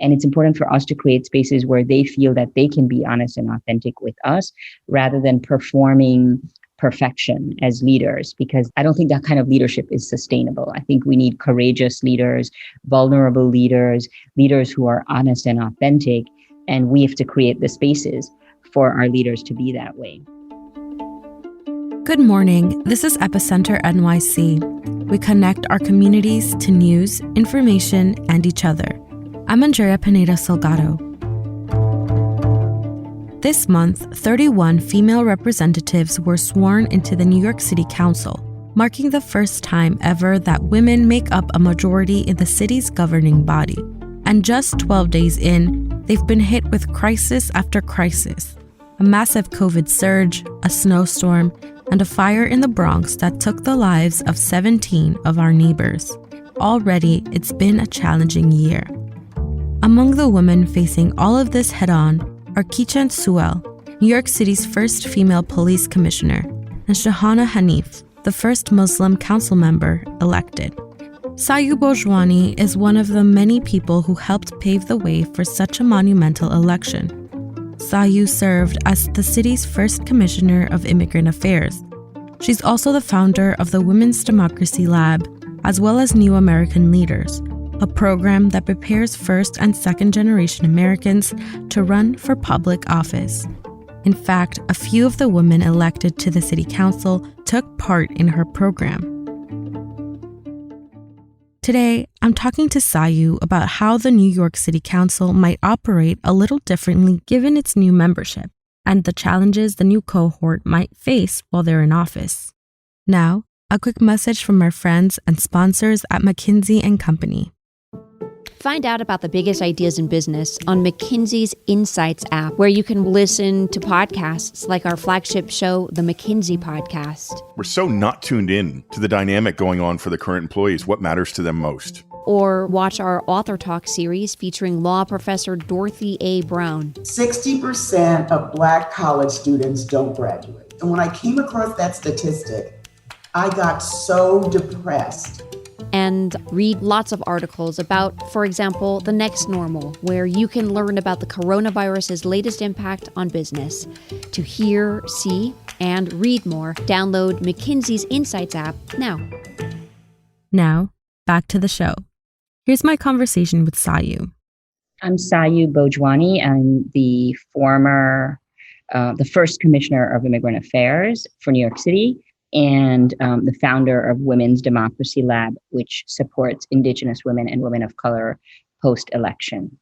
And it's important for us to create spaces where they feel that they can be honest and authentic with us rather than performing perfection as leaders, because I don't think that kind of leadership is sustainable. I think we need courageous leaders, vulnerable leaders, leaders who are honest and authentic. And we have to create the spaces for our leaders to be that way. Good morning. This is Epicenter NYC. We connect our communities to news, information, and each other. I'm Andrea Pineda Salgado. This month, 31 female representatives were sworn into the New York City Council, marking the first time ever that women make up a majority in the city's governing body. And just 12 days in, they've been hit with crisis after crisis. A massive COVID surge, a snowstorm, and a fire in the Bronx that took the lives of 17 of our neighbors. Already, it's been a challenging year. Among the women facing all of this head-on are Kichan Suel, New York City's first female police commissioner, and Shahana Hanif, the first Muslim council member elected. Sayu Bhojwani is one of the many people who helped pave the way for such a monumental election. Sayu served as the city's first commissioner of immigrant affairs. She's also the founder of the Women's Democracy Lab, as well as New American Leaders, a program that prepares first and second generation Americans to run for public office. In fact, a few of the women elected to the city council took part in her program. Today, I'm talking to Sayu about how the New York City Council might operate a little differently given its new membership and the challenges the new cohort might face while they're in office. Now, a quick message from our friends and sponsors at McKinsey & Company. Find out about the biggest ideas in business on McKinsey's Insights app, where you can listen to podcasts like our flagship show, The McKinsey Podcast. We're so not tuned in to the dynamic going on for the current employees, what matters to them most. Or watch our Author Talk series featuring law professor Dorothy A. Brown. 60% of Black college students don't graduate. And when I came across that statistic, I got so depressed. And read lots of articles about, for example, the next normal, where you can learn about the coronavirus's latest impact on business. To hear, see, and read more, download McKinsey's Insights app now. Now, back to the show. Here's my conversation with Sayu. I'm Sayu Bhojwani. I'm the first commissioner of immigrant affairs for New York City, and the founder of Women's Democracy Lab, which supports Indigenous women and women of color post-election.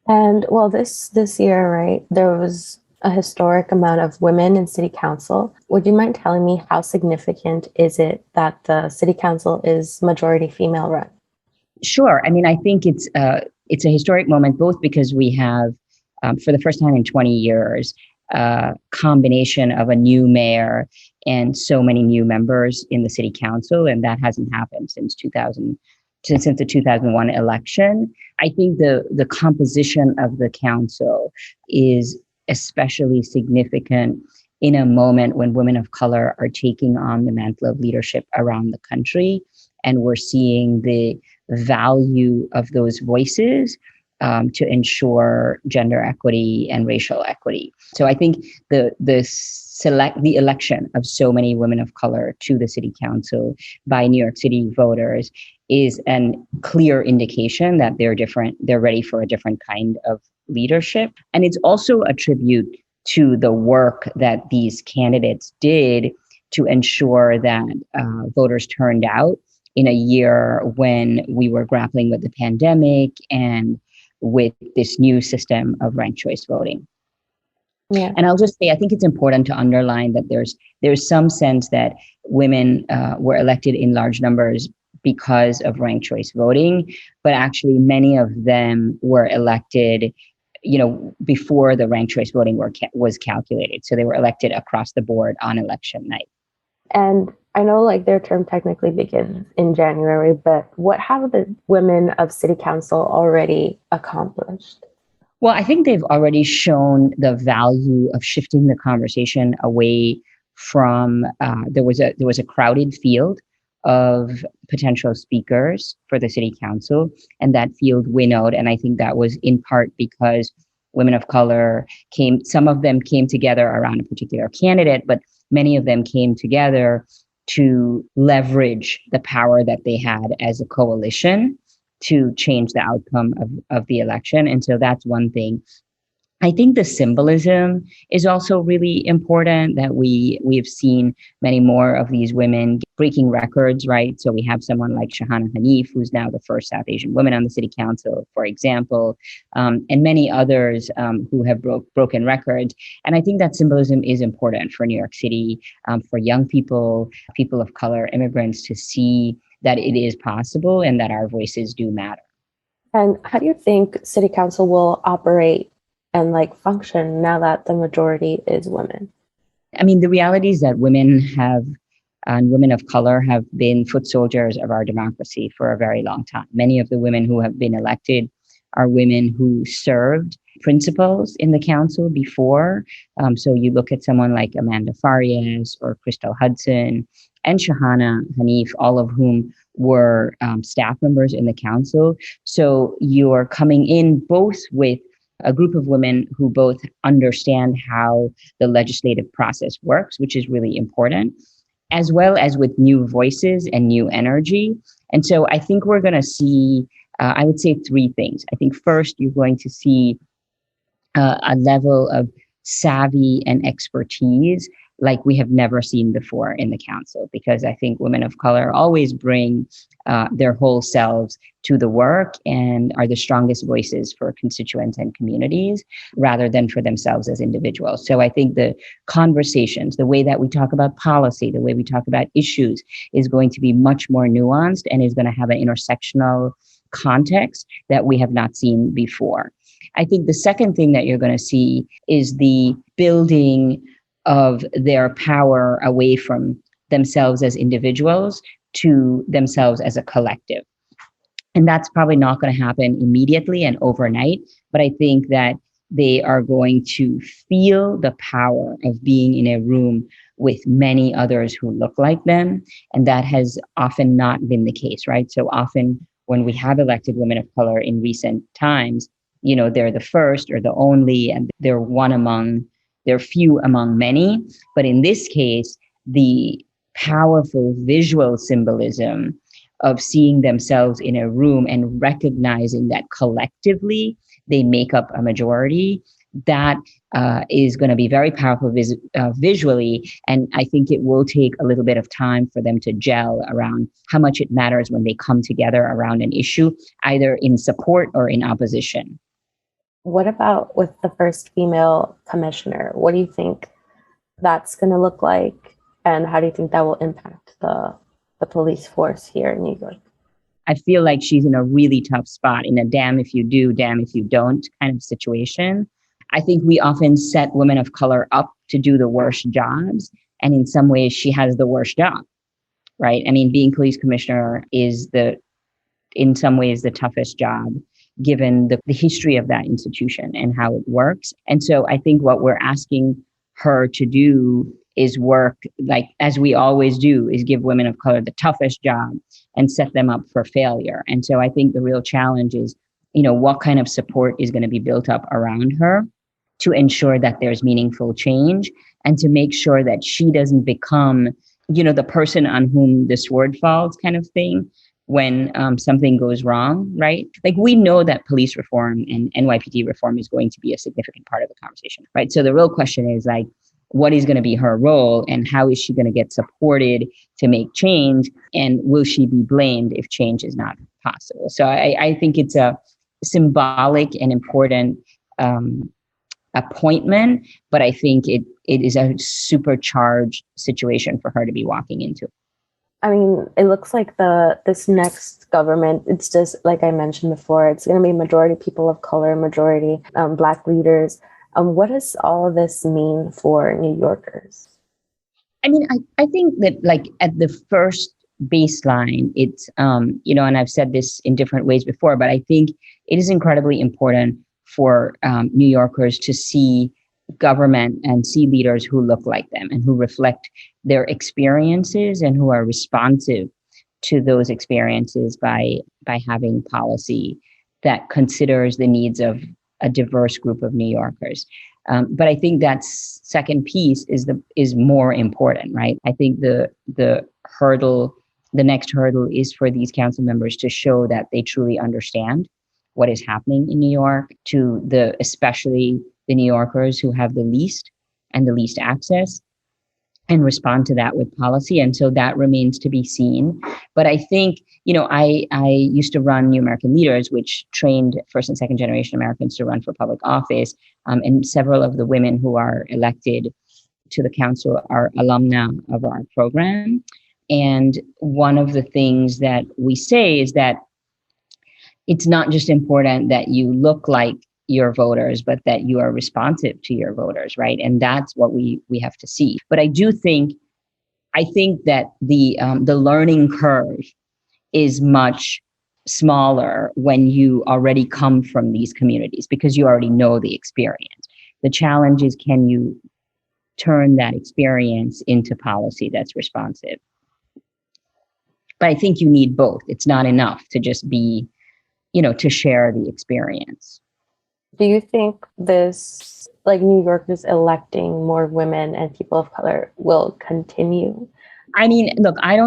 And well, this year, right, there was a historic amount of women in city council. Would you mind telling me how significant is it that the city council is majority female run? Sure. I mean, I think it's a historic moment, both because we have, for the first time in 20 years, a combination of a new mayor and so many new members in the city council, and that hasn't happened since the 2001 election. I think the composition of the council is especially significant in a moment when women of color are taking on the mantle of leadership around the country, and we're seeing the value of those voices to ensure gender equity and racial equity. So I think the election of so many women of color to the city council by New York City voters is a clear indication that they're ready for a different kind of leadership. And it's also a tribute to the work that these candidates did to ensure that voters turned out in a year when we were grappling with the pandemic and with this new system of ranked choice voting. Yeah. And I'll just say, I think it's important to underline that there's some sense that women were elected in large numbers because of ranked choice voting, but actually many of them were elected, before the ranked choice voting was calculated. So they were elected across the board on election night. And I know their term technically begins in January, but what have the women of city council already accomplished? Well, I think they've already shown the value of shifting the conversation away from there was a crowded field of potential speakers for the city council, and that field winnowed. And I think that was in part because women of color some of them came together around a particular candidate, but many of them came together to leverage the power that they had as a coalition to change the outcome of the election. And so that's one thing. I think the symbolism is also really important, that we've seen many more of these women breaking records, right? So we have someone like Shahana Hanif, who's now the first South Asian woman on the city council, for example, and many others who have broken records. And I think that symbolism is important for New York City, for young people, people of color, immigrants, to see that it is possible and that our voices do matter. And how do you think city council will operate and function now that the majority is women? I mean, the reality is that women of color have been foot soldiers of our democracy for a very long time. Many of the women who have been elected are women who served principals in the council before. So you look at someone like Amanda Farias or Crystal Hudson and Shahana Hanif, all of whom were staff members in the council. So you're coming in both with a group of women who both understand how the legislative process works, which is really important, as well as with new voices and new energy. And so I think we're going to see, I would say, three things. I think first, you're going to see a level of savvy and expertise like we have never seen before in the council, because I think women of color always bring their whole selves to the work and are the strongest voices for constituents and communities rather than for themselves as individuals. So I think the conversations, the way that we talk about policy, the way we talk about issues is going to be much more nuanced and is going to have an intersectional context that we have not seen before. I think the second thing that you're going to see is the building of their power away from themselves as individuals to themselves as a collective. And that's probably not going to happen immediately and overnight, but I think that they are going to feel the power of being in a room with many others who look like them. And that has often not been the case, right? So often when we have elected women of color in recent times, they're the first or the only, and they're few among many. But in this case, the powerful visual symbolism of seeing themselves in a room and recognizing that collectively they make up a majority, that is going to be very powerful visually. And I think it will take a little bit of time for them to gel around how much it matters when they come together around an issue, either in support or in opposition. What about with the first female commissioner? What do you think that's going to look like? And how do you think that will impact the police force here in New York? I feel like she's in a really tough spot, in a damn if you do, damn if you don't kind of situation. I think we often set women of color up to do the worst jobs. And in some ways, she has the worst job, right? I mean, being police commissioner is in some ways the toughest job, given the history of that institution and how it works. And so I think what we're asking her to do is work, as we always do, is give women of color the toughest job and set them up for failure. And so I think the real challenge is, what kind of support is going to be built up around her to ensure that there's meaningful change and to make sure that she doesn't become, the person on whom the sword falls kind of thing when something goes wrong, right? We know that police reform and NYPD reform is going to be a significant part of the conversation, right? So the real question is what is going to be her role and how is she going to get supported to make change? And will she be blamed if change is not possible? So I think it's a symbolic and important appointment, but I think it is a supercharged situation for her to be walking into. I mean, it looks like this next government, it's just like I mentioned before, it's going to be majority people of color, majority Black leaders. What does all of this mean for New Yorkers? I mean, I think that at the first baseline, it's, and I've said this in different ways before, but I think it is incredibly important for New Yorkers to see government and see leaders who look like them and who reflect their experiences and who are responsive to those experiences by having policy that considers the needs of a diverse group of New Yorkers. But I think that second piece is more important, right? I think the next hurdle is for these council members to show that they truly understand what is happening in New York, to especially the New Yorkers who have the least access, and respond to that with policy. And so that remains to be seen. But I think, I used to run New American Leaders, which trained first and second generation Americans to run for public office. And several of the women who are elected to the council are alumna of our program. And one of the things that we say is that it's not just important that you look like your voters, but that you are responsive to your voters, right? And that's what we have to see. But I think that the learning curve is much smaller when you already come from these communities, because you already know the experience. The challenge is, can you turn that experience into policy that's responsive? But I think you need both. It's not enough to just be, to share the experience. Do you think this, New Yorkers electing more women and people of color, will continue? I mean, look, I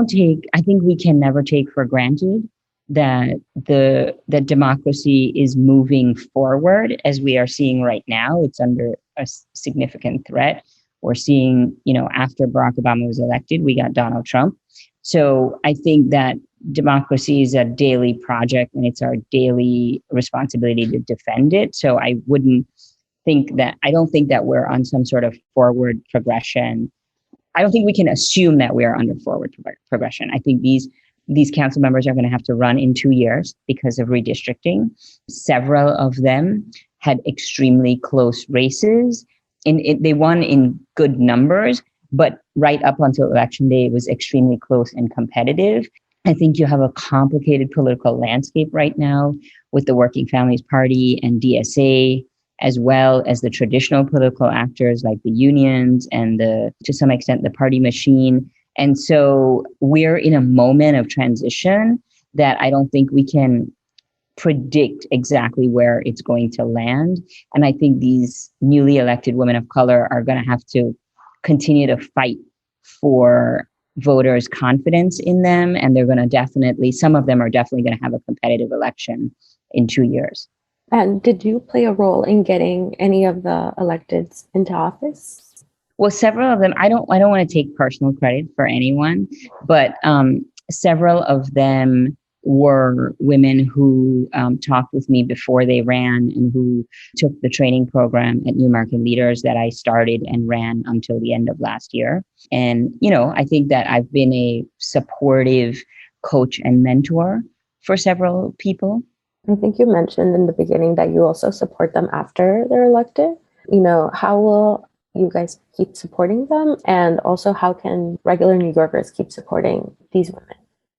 think we can never take for granted that that democracy is moving forward as we are seeing right now. It's under a significant threat. We're seeing, after Barack Obama was elected, we got Donald Trump. So I think that democracy is a daily project, and it's our daily responsibility to defend it. So I don't think that we're on some sort of forward progression. I don't think we can assume that we are under forward progression. I think these council members are going to have to run in 2 years because of redistricting. Several of them had extremely close races. They won in good numbers, but right up until election day, it was extremely close and competitive. I think you have a complicated political landscape right now with the Working Families Party and DSA, as well as the traditional political actors like the unions and to some extent, the party machine. And so we're in a moment of transition that I don't think we can predict exactly where it's going to land. And I think these newly elected women of color are going to have to continue to fight for voters' confidence in them. And some of them are definitely going to have a competitive election in 2 years. And did you play a role in getting any of the electeds into office? Well, several of them, I don't want to take personal credit for anyone, but several of them were women who talked with me before they ran and who took the training program at New American Leaders that I started and ran until the end of last year. And, I think that I've been a supportive coach and mentor for several people. I think you mentioned in the beginning that you also support them after they're elected. How will you guys keep supporting them? And also, how can regular New Yorkers keep supporting these women?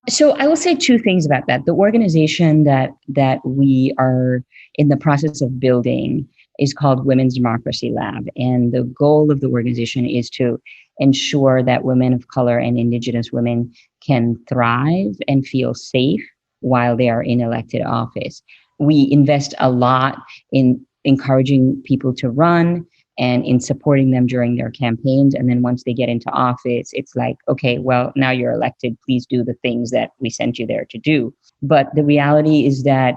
So I will say two things about that. The organization that we are in the process of building is called Women's Democracy Lab. And the goal of the organization is to ensure that women of color and Indigenous women can thrive and feel safe while they are in elected office. We invest a lot in encouraging people to run and in supporting them during their campaigns. And then once they get into office, it's like, okay, well, now you're elected, please do the things that we sent you there to do. But the reality is that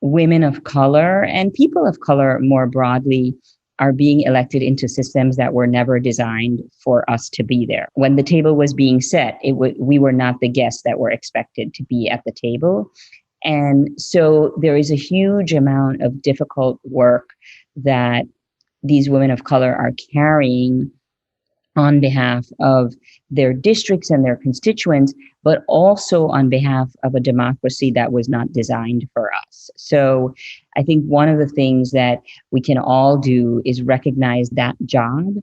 women of color and people of color more broadly are being elected into systems that were never designed for us to be there. When the table was being set, we were not the guests that were expected to be at the table. And so there is a huge amount of difficult work that these women of color are carrying on behalf of their districts and their constituents, but also on behalf of a democracy that was not designed for us. So I think one of the things that we can all do is recognize that job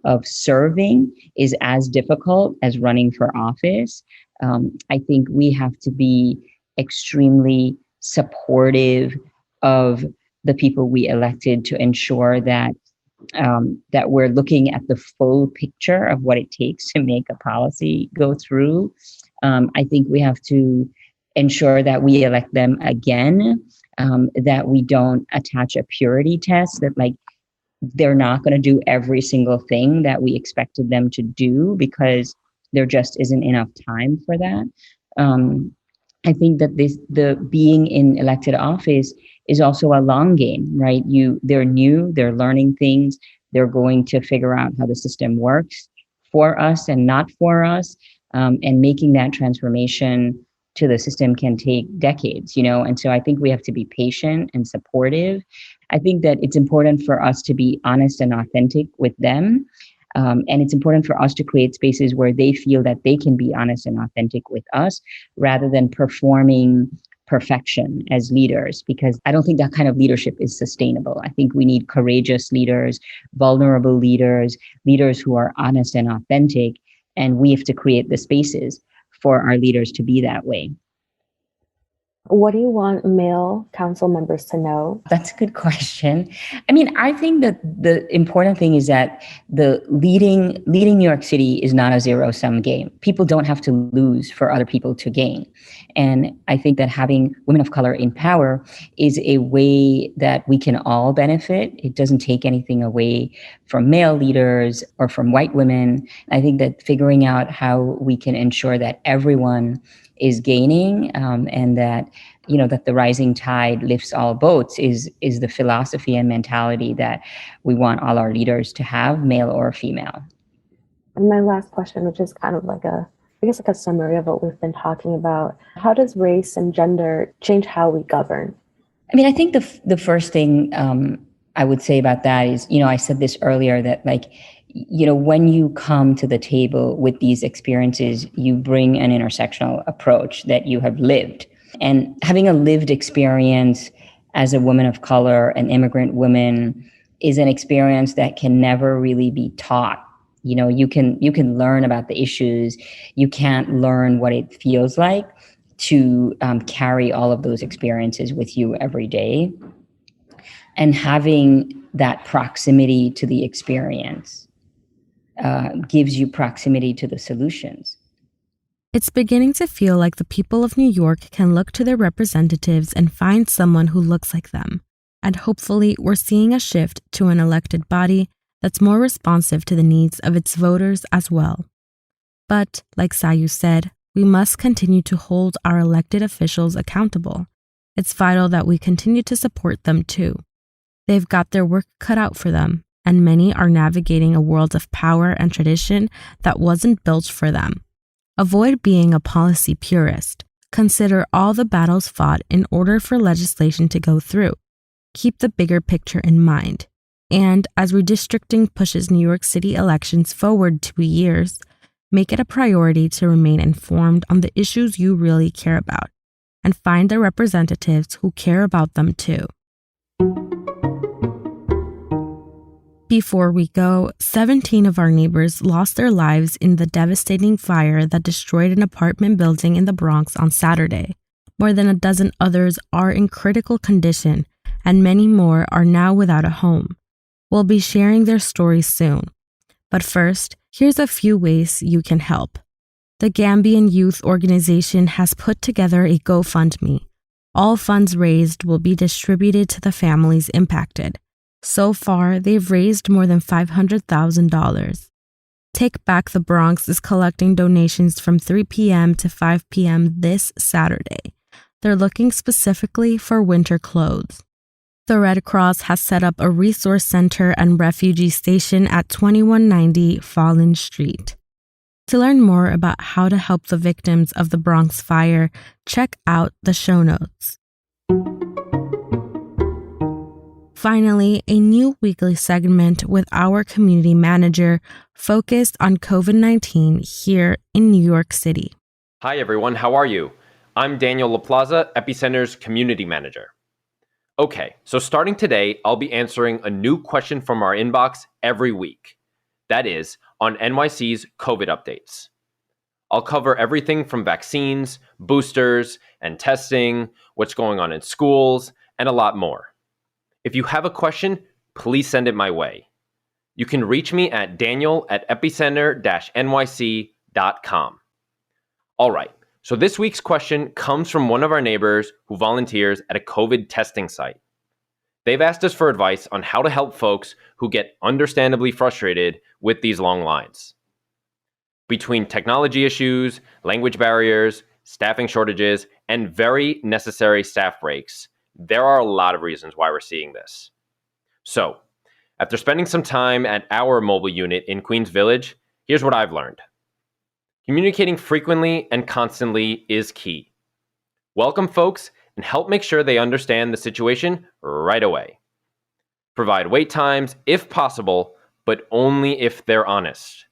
of serving is as difficult as running for office. I think we have to be extremely supportive of the people we elected to ensure that that we're looking at the full picture of what it takes to make a policy go through. I think we have to ensure that we elect them again, that we don't attach a purity test that like they're not going to do every single thing that we expected them to do because there just isn't enough time for that. I think that the being in elected office is also a long game, right? They're new, they're learning things, they're going to figure out how the system works for us and not for us, and making that transformation to the system can take decades, and so I think we have to be patient and supportive. I think that it's important for us to be honest and authentic with them. And it's important for us to create spaces where they feel that they can be honest and authentic with us rather than performing perfection as leaders, because I don't think that kind of leadership is sustainable. I think we need courageous leaders, vulnerable leaders, leaders who are honest and authentic, and we have to create the spaces for our leaders to be that way. What do you want male council members to know? That's a good question. I mean, I think that the important thing is that the leading New York City is not a zero-sum game. People don't have to lose for other people to gain. And I think that having women of color in power is a way that we can all benefit. It doesn't take anything away from male leaders or from white women. I think that figuring out how we can ensure that everyone is gaining, and that that the rising tide lifts all boats is the philosophy and mentality that we want all our leaders to have, male or female. And my last question, which is kind of like a summary of what we've been talking about, how does race and gender change how we govern? I mean, I think the first thing I would say about that is, I said this earlier, that when you come to the table with these experiences, you bring an intersectional approach that you have lived. And having a lived experience as a woman of color, an immigrant woman, is an experience that can never really be taught. You can learn about the issues. You can't learn what it feels like to carry all of those experiences with you every day. And having that proximity to the experience gives you proximity to the solutions. It's beginning to feel like the people of New York can look to their representatives and find someone who looks like them. And hopefully, we're seeing a shift to an elected body that's more responsive to the needs of its voters as well. But, like Sayu said, we must continue to hold our elected officials accountable. It's vital that we continue to support them too. They've got their work cut out for them, and many are navigating a world of power and tradition that wasn't built for them. Avoid being a policy purist. Consider all the battles fought in order for legislation to go through. Keep the bigger picture in mind. And as redistricting pushes New York City elections forward 2 years, make it a priority to remain informed on the issues you really care about, and find the representatives who care about them too. Before we go, 17 of our neighbors lost their lives in the devastating fire that destroyed an apartment building in the Bronx on Saturday. More than a dozen others are in critical condition, and many more are now without a home. We'll be sharing their stories soon. But first, here's a few ways you can help. The Gambian Youth Organization has put together a GoFundMe. All funds raised will be distributed to the families impacted. So far, they've raised more than $500,000. Take Back the Bronx is collecting donations from 3 p.m. to 5 p.m. this Saturday. They're looking specifically for winter clothes. The Red Cross has set up a resource center and refugee station at 2190 Folin Street. To learn more about how to help the victims of the Bronx Fire, check out the show notes. Finally, a new weekly segment with our community manager focused on COVID-19 here in New York City. Hi, everyone. How are you? I'm Daniel LaPlaza, Epicenter's community manager. Okay, so starting today, I'll be answering a new question from our inbox every week. That is, on NYC's COVID updates. I'll cover everything from vaccines, boosters, and testing, what's going on in schools, and a lot more. If you have a question, please send it my way. You can reach me at daniel@epicenter-nyc.com. All right, so this week's question comes from one of our neighbors who volunteers at a COVID testing site. They've asked us for advice on how to help folks who get understandably frustrated with these long lines. Between technology issues, language barriers, staffing shortages, and very necessary staff breaks, there are a lot of reasons why we're seeing this. So, after spending some time at our mobile unit in Queens Village, here's what I've learned. Communicating frequently and constantly is key. Welcome folks and help make sure they understand the situation right away. Provide wait times if possible, but only if they're honest.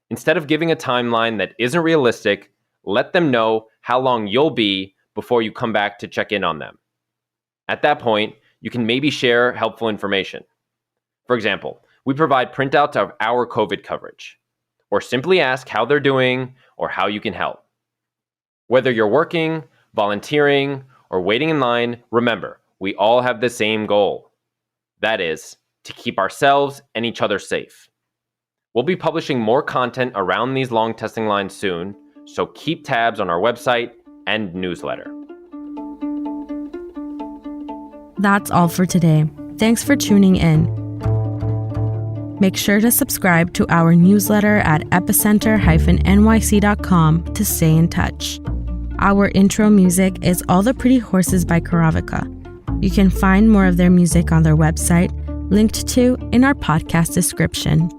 Instead of giving a timeline that isn't realistic, let them know how long you'll be before you come back to check in on them. At that point, you can maybe share helpful information. For example, we provide printouts of our COVID coverage, or simply ask how they're doing or how you can help. Whether you're working, volunteering, or waiting in line, remember, we all have the same goal. That is, to keep ourselves and each other safe. We'll be publishing more content around these long testing lines soon, so keep tabs on our website and newsletter. That's all for today. Thanks for tuning in. Make sure to subscribe to our newsletter at epicenter-nyc.com to stay in touch. Our intro music is All the Pretty Horses by Karavika. You can find more of their music on their website, linked to in our podcast description.